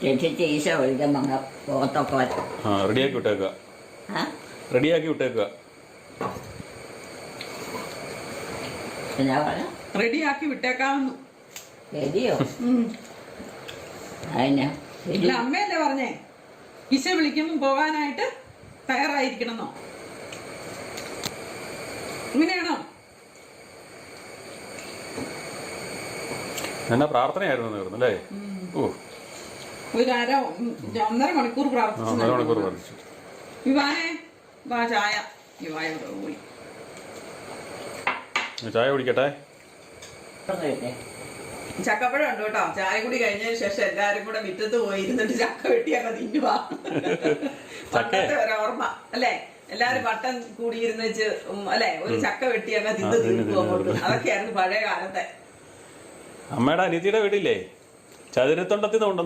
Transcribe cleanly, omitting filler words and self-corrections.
രക്ഷിച്ച് ഈശോ വിളിക്കുമ്പോൾ പോകത്തൊക്കെ വരും. റെഡിയാക്കി വിട്ടേക്കുക. റെഡിയാക്കി വിട്ടേക്കുക. എന്നാ പറയാ? റെഡിയാക്കി വിട്ടേക്കാവുന്നു. ശരിയോ? അതിനാ ഇല്ല, അമ്മയല്ലേ പറഞ്ഞേ ഈശോ വിളിക്കുമ്പോൾ പോകാനായിട്ട് തയ്യാറായിരിക്കണമെന്നോ? ഇങ്ങനെയാണോ? എന്നാ പ്രാർത്ഥനയായിരുന്നു തീർന്നു അല്ലേ? ഓ, ഒരു 1.5 മണിക്കൂർ പ്രാർത്ഥിച്ചു. വിവാനെ വാ, ചായ. വിവായോട് പോയി ചായ കുടിക്കട്ടെ. ചക്കപ്പഴം ഉണ്ട് കേട്ടോ. ചായ കൂടി കഴിഞ്ഞതിന് ശേഷം എല്ലാരും കൂടെ മുറ്റത്ത് പോയി ഇരുന്നിട്ട് ചക്ക വെട്ടിയൊക്കെ തിന്നുവാ. പണ്ടത്തെ ഒരോർമ്മ അല്ലേ? എല്ലാരും വട്ടം കൂടിയിരുന്ന് വെച്ച് അല്ലെ ഒരു ചക്ക വെട്ടിയൊക്കെ തിന്ന് തീർക്കും അങ്ങോട്ട്. അതൊക്കെയായിരുന്നു പഴയ കാലത്തെ. അമ്മയുടെ അനിയത്തിയുടെ വീട്ടില്ലേ ചതുരത്തൊണ്ടത്തിൽ നിന്ന് കൊണ്ടുവന്ന